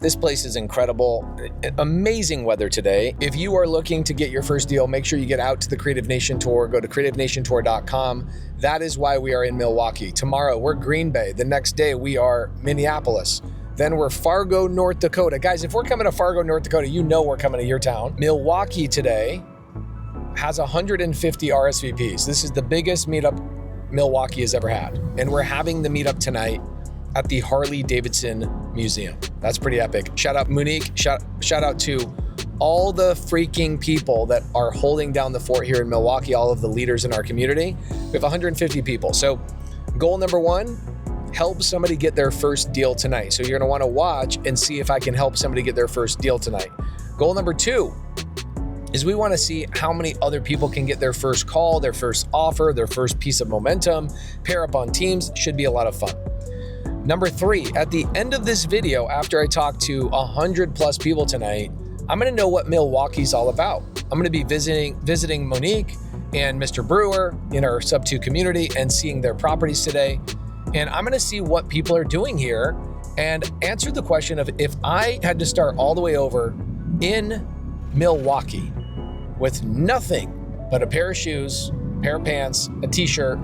This place is incredible. Amazing weather today. If you are looking to get your first deal, make sure you get out to the Creative Nation Tour. Go to creativenationtour.com. That is why we are in Milwaukee. Tomorrow, we're Green Bay. The next day, we are Minneapolis. Then we're Fargo, North Dakota. Guys, if we're coming to Fargo, North Dakota, you know we're coming to your town. Milwaukee today has 150 RSVPs. This is the biggest meetup Milwaukee has ever had. And we're having the meetup tonight at the Harley-Davidson Museum. That's pretty epic. Shout out Monique, shout out to all the freaking people that are holding down the fort here in Milwaukee, all of the leaders in our community. We have 150 people. So goal number one, help somebody get their first deal tonight. So you're gonna wanna watch and see if I can help somebody get their first deal tonight. Goal number two is we wanna see how many other people can get their first call, their first offer, their first piece of momentum, pair up on teams. Should be a lot of fun. Number three, at the end of this video, after I talk to 100 plus people tonight, I'm gonna know what Milwaukee's all about. I'm gonna be visiting Monique and Mr. Brewer in our SubTo community and seeing their properties today. And I'm gonna see what people are doing here and answer the question of if I had to start all the way over in Milwaukee with nothing but a pair of shoes, pair of pants, a t-shirt,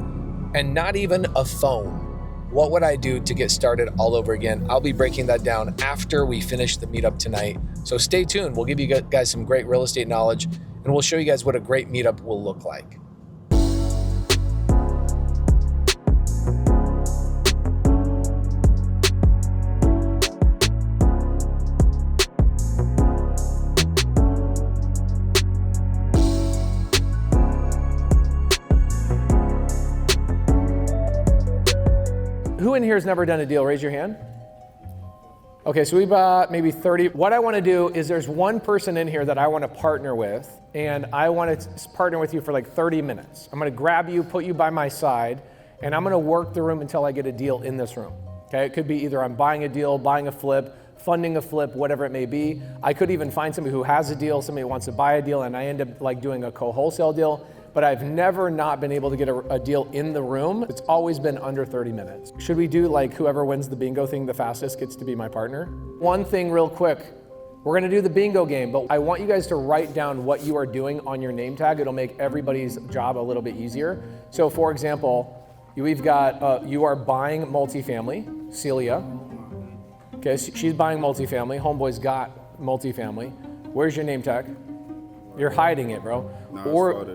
and not even a phone. What would I do to get started all over again? I'll be breaking that down after we finish the meetup tonight. So stay tuned. We'll give you guys some great real estate knowledge, and we'll show you guys what a great meetup will look like. Who in here has never done a deal? Raise your hand. Okay, so we bought maybe 30. What I want to do is there's one person in here that I want to partner with, and I want to partner with you for like 30 minutes. I'm going to grab you, put you by my side, and I'm going to work the room until I get a deal in this room. Okay, it could be either I'm buying a deal, buying a flip, funding a flip, whatever it may be. I could even find somebody who has a deal, somebody who wants to buy a deal, and I end up like doing a co-wholesale deal. But I've never not been able to get a deal in the room. It's always been under 30 minutes. Should we do like whoever wins the bingo thing the fastest gets to be my partner? One thing real quick, we're gonna do the bingo game, but I want you guys to write down what you are doing on your name tag. It'll make everybody's job a little bit easier. So for example, we've got, you are buying multifamily, Celia. Okay, she's buying multifamily, homeboy's got multifamily. Where's your name tag? You're hiding it, bro. No,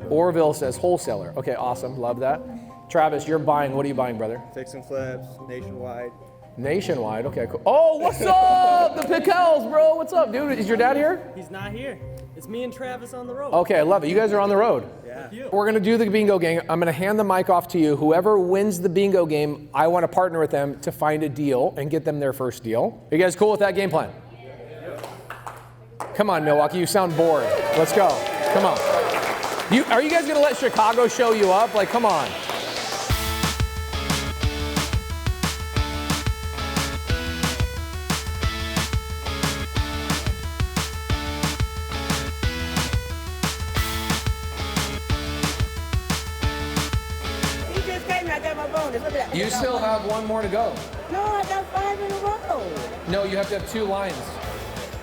Orville says wholesaler. Okay, awesome, love that. Travis, you're buying, what are you buying, brother? Fix and flips, nationwide. Nationwide, okay, cool. Oh, what's up? The Pickels, bro, what's up, dude? Is your dad here? He's not here. It's me and Travis on the road. Okay, I love it. You guys are on the road. Yeah. We're gonna do the bingo game. I'm gonna hand the mic off to you. Whoever wins the bingo game, I wanna partner with them to find a deal and get them their first deal. Are you guys cool with that game plan? Come on, Milwaukee, you sound bored. Let's go, come on. Are you guys gonna let Chicago show you up? Like, come on. You just came and I got my bonus. Look at that. You still have one more to go. No, I got 5 in a row. No, you have to have 2 lines.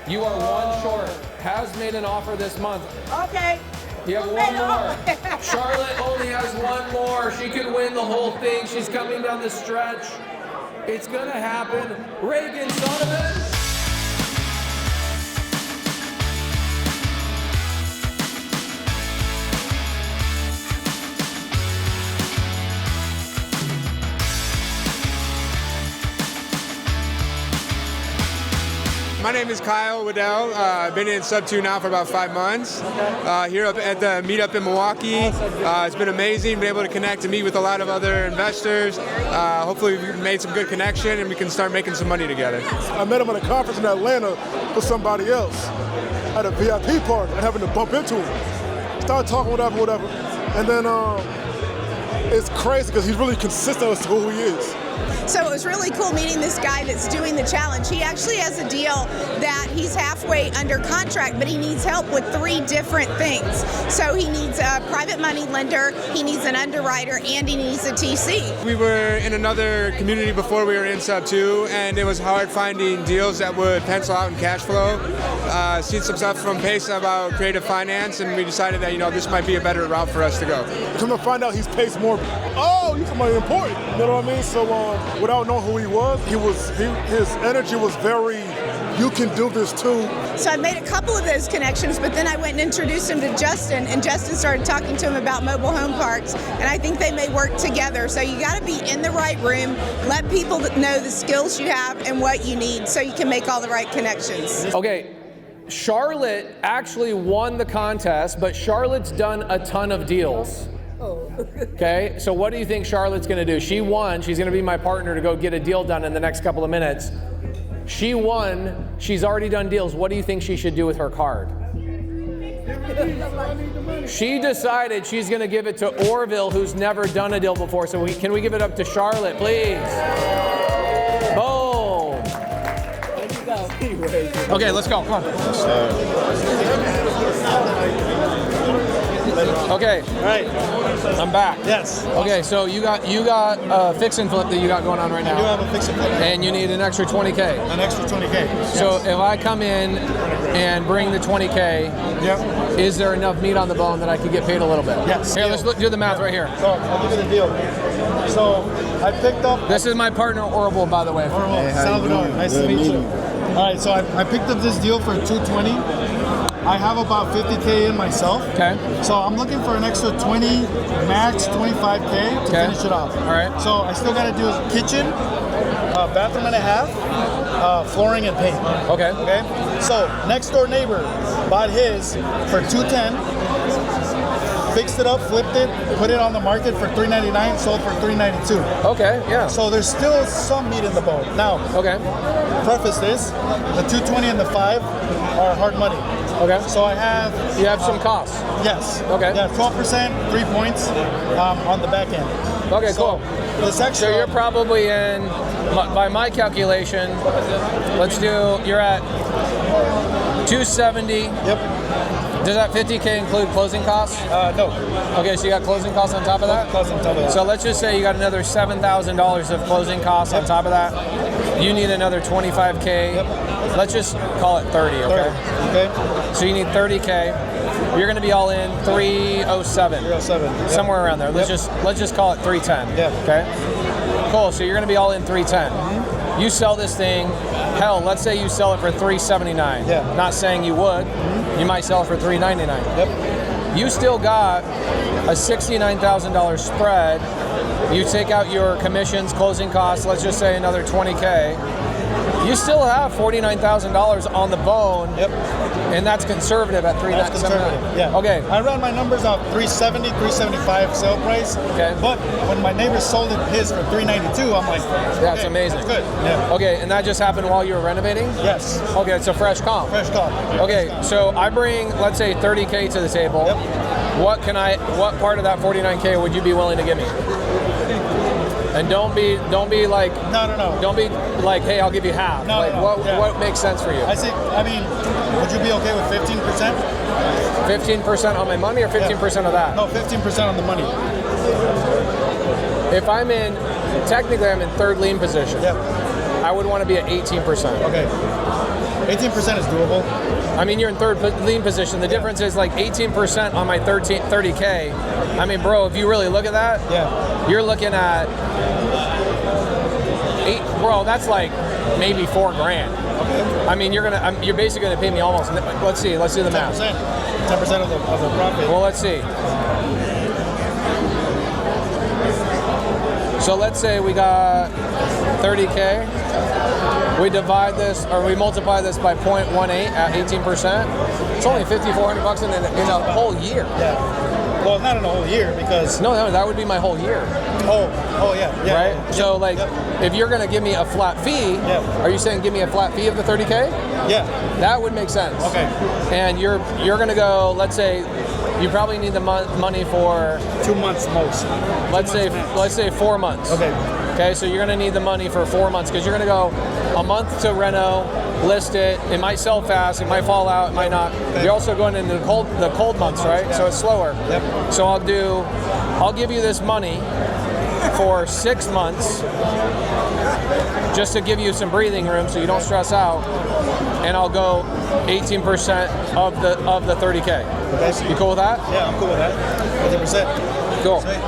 You are one short. Has made an offer this month. Okay. You have one more. Charlotte only has one more. She could win the whole thing. She's coming down the stretch. It's gonna happen. Reagan Donovan. My name is Kyle Waddell. I've been in SubTo now for about 5 months. Here up at the meetup in Milwaukee. It's been amazing, been able to connect and meet with a lot of other investors. Hopefully we've made some good connection and we can start making some money together. I met him at a conference in Atlanta for somebody else at a VIP party and having to bump into him. Started talking, whatever. And then it's crazy because he's really consistent as to who he is. So it was really cool meeting this guy that's doing the challenge. He actually has a deal that he's halfway under contract, but he needs help with 3 different things. So he needs a private money lender, he needs an underwriter, and he needs a TC. We were in another community before we were in SubTo, and it was hard finding deals that would pencil out in cash flow. Seen some stuff from Pace about creative finance, and we decided that this might be a better route for us to go. Come to find out he's Pace Morby. Oh, he's somebody important. You know what I mean? So without knowing who he was, his energy was very, you can do this too. So I made a couple of those connections, but then I went and introduced him to Justin, and Justin started talking to him about mobile home parks, and I think they may work together. So you got to be in the right room, let people know the skills you have and what you need so you can make all the right connections. Okay, Charlotte actually won the contest, but Charlotte's done a ton of deals. Okay, so what do you think Charlotte's going to do? She won. She's going to be my partner to go get a deal done in the next couple of minutes. She won. She's already done deals. What do you think she should do with her card? She decided she's going to give it to Orville, who's never done a deal before. So can we give it up to Charlotte, please? Boom. Okay, let's go. Come on. Okay. All right. I'm back. Yes. Okay, so you got a fix and flip that you got going on right now. I do have a fix and flip. And you need an extra 20K. An extra 20K. Yes. So if I come in and bring the 20K, yep. Is there enough meat on the bone that I could get paid a little bit? Yes. Here, let's do the math right here. So I'll give you the deal. So I picked up. This is my partner Orville, by the way. Orville, hey, Salvador. Nice to meet you. All right, so I picked up this deal for $220. I have about 50K in myself. Okay. So I'm looking for an extra 20, max 25K to finish it off. All right. So I still got to do a kitchen, bathroom and a half, flooring and paint. Okay. Okay. So next door neighbor bought his for $210. Fixed it up, flipped it, put it on the market for $399, sold for $392. Okay, yeah. So there's still some meat in the bone. Now, okay. Preface this, the 220 and the 5 are hard money. Okay. So I have... You have some costs? Yes. Okay. Yeah, 12%, 3 points on the back end. Okay, so cool. This extra... So you're probably in, by my calculation, you're at 270. Yep. Does that 50K include closing costs? No. Okay, so you got closing costs on top of that? Costs on top of that. So let's just say you got another $7,000 of closing costs on top of that. You need another 25K. Yep. Let's just call it 30, okay? 30. Okay. So you need 30K. You're going to be all in 307. 307. Yep. Somewhere around there. Let's just call it 310. Yeah. Okay. Cool. So you're going to be all in 310. Mm-hmm. You sell this thing. Hell, let's say you sell it for $379. Yeah. Not saying you would. Mm-hmm. You might sell it for $399. Yep. You still got a $69,000 spread. You take out your commissions, closing costs, let's just say another 20K. You still have $49,000 on the bone. Yep. And that's conservative at $399. That's conservative, yeah. Okay. I ran my numbers off 370, 375 sale price. Okay. But when my neighbor sold his for 392, I'm like, that's amazing. That's good. Yeah. Okay, and that just happened while you were renovating? Yes. Okay, it's a fresh comp. Fresh comp. Okay, so I bring, let's say, 30K to the table. Yep. What part of that 49K would you be willing to give me? And don't be like no. Don't be like, hey, I'll give you half. No, like what makes sense for you? I mean, would you be okay with 15%? 15% on my money or 15% of that? No, 15% on the money. If I'm technically I'm in third lien position. Yep. I would want to be at 18%. Okay. 18% is doable. I mean, you're in third lien position. The difference is like 18% on my 30K. I mean, bro, if you really look at that, you're looking at that's like maybe $4,000. Okay. I mean, you're basically gonna pay me almost. Let's see. Let's do the math. 10% of the profit. Well, let's see. So let's say we got 30K. We divide this, or we multiply this by 0.18 at 18%. It's only $5,400 in a whole year. Yeah. Well, not in a whole year because... No, that would be my whole year. Oh yeah. Right? Yep. So if you're going to give me a flat fee, are you saying give me a flat fee of the 30K? Yeah. That would make sense. Okay. And you're going to go, let's say, you probably need the money for 2 months most. Let's say 4 months. Okay. Okay, so you're gonna need the money for 4 months because you're gonna go a month to reno, list it. It might sell fast, it might fall out, it might not. You're also going into the cold months, right? So it's slower. Yep. So I'll give you this money for 6 months just to give you some breathing room so you don't stress out, and I'll go 18% of the 30K. Okay. You cool with that? Yeah, I'm cool with that. 50%. Cool. Sweet.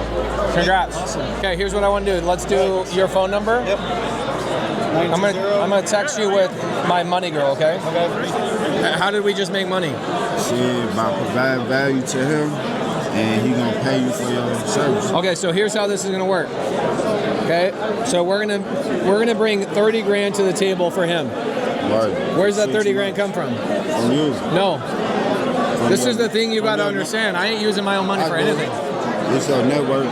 Congrats. Awesome. Okay, here's what I want to do. Let's do your phone number. Yep. I'm gonna text you with my money girl, okay? Okay. How did we just make money? Shit, by providing value to him, and he gonna pay you for your service. Okay, so here's how this is gonna work. Okay, so we're gonna bring 30 grand to the table for him. Right. Where's that 30 grand come from? From you. No. This is the thing you gotta understand. I ain't using my own money for anything. It's your network.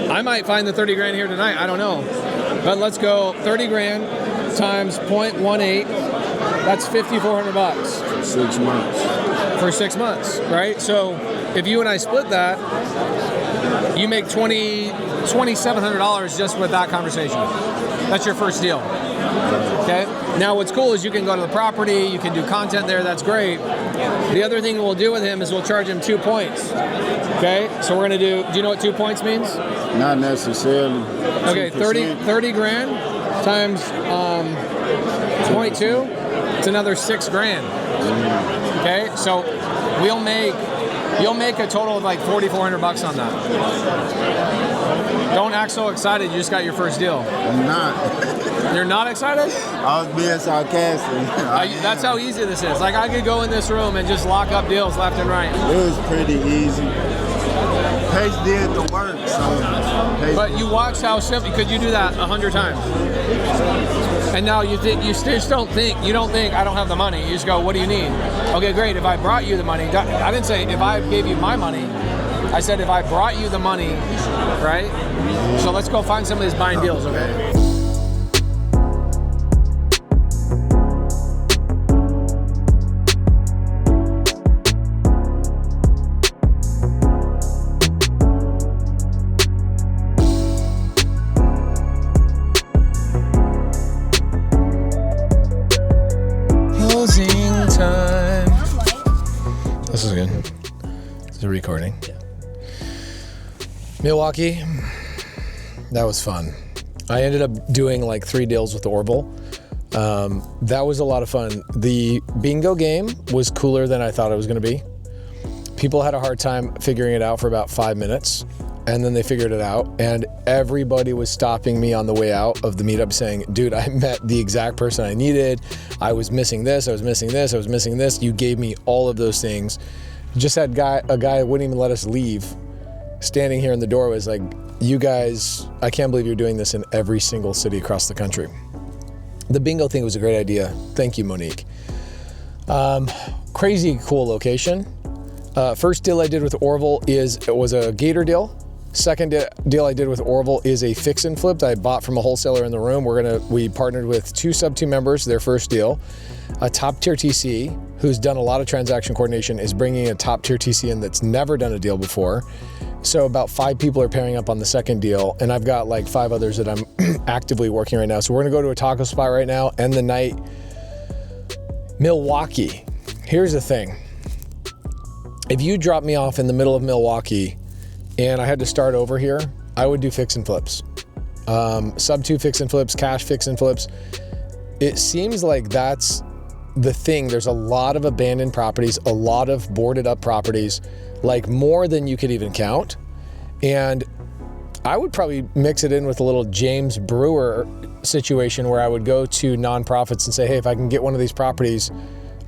I might find the 30 grand here tonight. I don't know. But let's go 30 grand times 0.18. That's $5,400 6 months. for 6 months, right? So if you and I split that, you make $2,700 just with that conversation. That's your first deal. Okay. Now what's cool is you can go to the property, you can do content there. That's great. The other thing we'll do with him is we'll charge him 2 points. Okay. So we're gonna do you know what 2 points means? Not necessarily. Okay. 30 grand times 0.2. It's another 6 grand. Okay. So you'll make a total of like $4,400 on that. Don't act so excited. You just got your first deal. I'm not. You're not excited? I was being sarcastic. That's how easy this is. Like I could go in this room and just lock up deals left and right. It was pretty easy. Pace did the work, so. But you watched how simple. Could you do that 100 times? And now you just don't think. You don't think I don't have the money. You just go, what do you need? Okay, great. If I brought you the money, I didn't say if I gave you my money. I said if I brought you the money, right? So let's go find some of these buying deals, okay? Closing time. This is good. This is recording. Milwaukee, that was fun. I ended up doing like 3 deals with Orville. That was a lot of fun. The bingo game was cooler than I thought it was going to be. People had a hard time figuring it out for about 5 minutes, and then they figured it out, and everybody was stopping me on the way out of the meetup saying, dude, I met the exact person I needed. I was missing this, I was missing this, I was missing this. You gave me all of those things. Just had a guy wouldn't even let us leave. Standing here in the door was like, you guys, I can't believe you're doing this in every single city across the country. The bingo thing was a great idea. Thank you, Monique. Crazy cool location. First deal I did with Orville was a gator deal. Second deal I did with Orville is a fix and flip that I bought from a wholesaler in the room. We partnered with 2 SubTo members, their first deal. A top tier TC who's done a lot of transaction coordination is bringing a top tier TC in that's never done a deal before. So about 5 people are pairing up on the second deal, and I've got like 5 others that I'm actively working right now. So we're gonna go to a taco spot right now, end the night. Milwaukee. Here's the thing. If you drop me off in the middle of Milwaukee and I had to start over here, I would do fix and flips. SubTo fix and flips, cash fix and flips. It seems like that's the thing. There's a lot of abandoned properties, a lot of boarded up properties, like more than you could even count. And I would probably mix it in with a little James Brewer situation where I would go to nonprofits and say, hey, if I can get one of these properties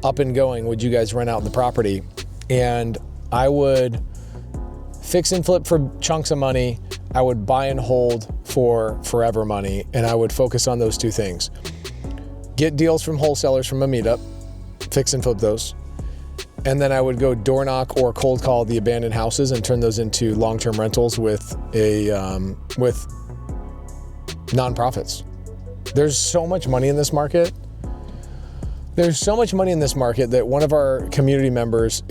up and going, would you guys rent out the property? And I would fix and flip for chunks of money. I would buy and hold for forever money. And I would focus on those 2 things. Get deals from wholesalers from a meetup, fix and flip those. And then I would go door knock or cold call the abandoned houses and turn those into long-term rentals with nonprofits. There's so much money in this market. There's so much money in this market that one of our community members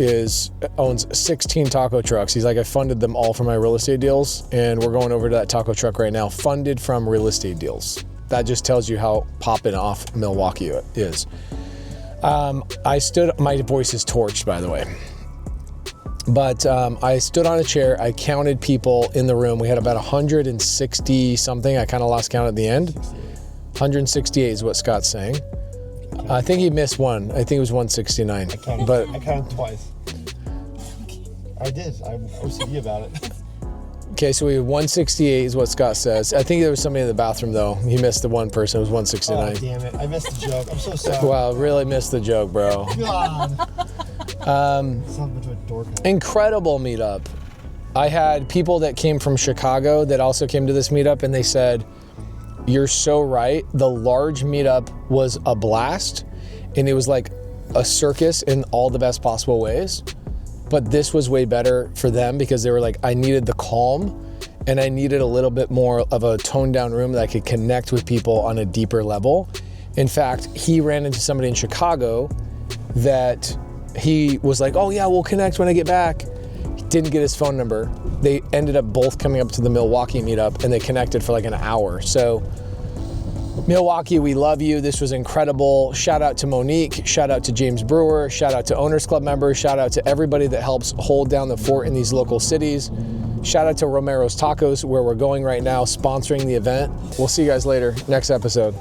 owns 16 taco trucks. He's like, I funded them all for my real estate deals, and we're going over to that taco truck right now, funded from real estate deals. That just tells you how popping off Milwaukee is. My voice is torched, by the way. But I stood on a chair, I counted people in the room. We had about 160 something. I kind of lost count at the end. 168 is what Scott's saying. I think he missed one. I think it was 169. I counted twice. I did. I'm OCD about it. Okay, so we have 168 is what Scott says. I think there was somebody in the bathroom though. He missed the one person. It was 169. Oh, damn it. I missed the joke. I'm so sorry. Wow, really missed the joke, bro. God. Incredible meetup. I had people that came from Chicago that also came to this meetup, and they said, you're so right. The large meetup was a blast, and it was like a circus in all the best possible ways. But this was way better for them because they were like, I needed the calm, and I needed a little bit more of a toned down room that I could connect with people on a deeper level. In fact, he ran into somebody in Chicago that he was like, oh yeah, we'll connect when I get back. He didn't get his phone number. They ended up both coming up to the Milwaukee meetup, and they connected for like an hour. So Milwaukee, we love you. This was incredible. Shout out to Monique. Shout out to James Brewer. Shout out to Owners Club members. Shout out to everybody that helps hold down the fort in these local cities. Shout out to Romero's Tacos, where we're going right now, sponsoring the event. We'll see you guys later. Next episode.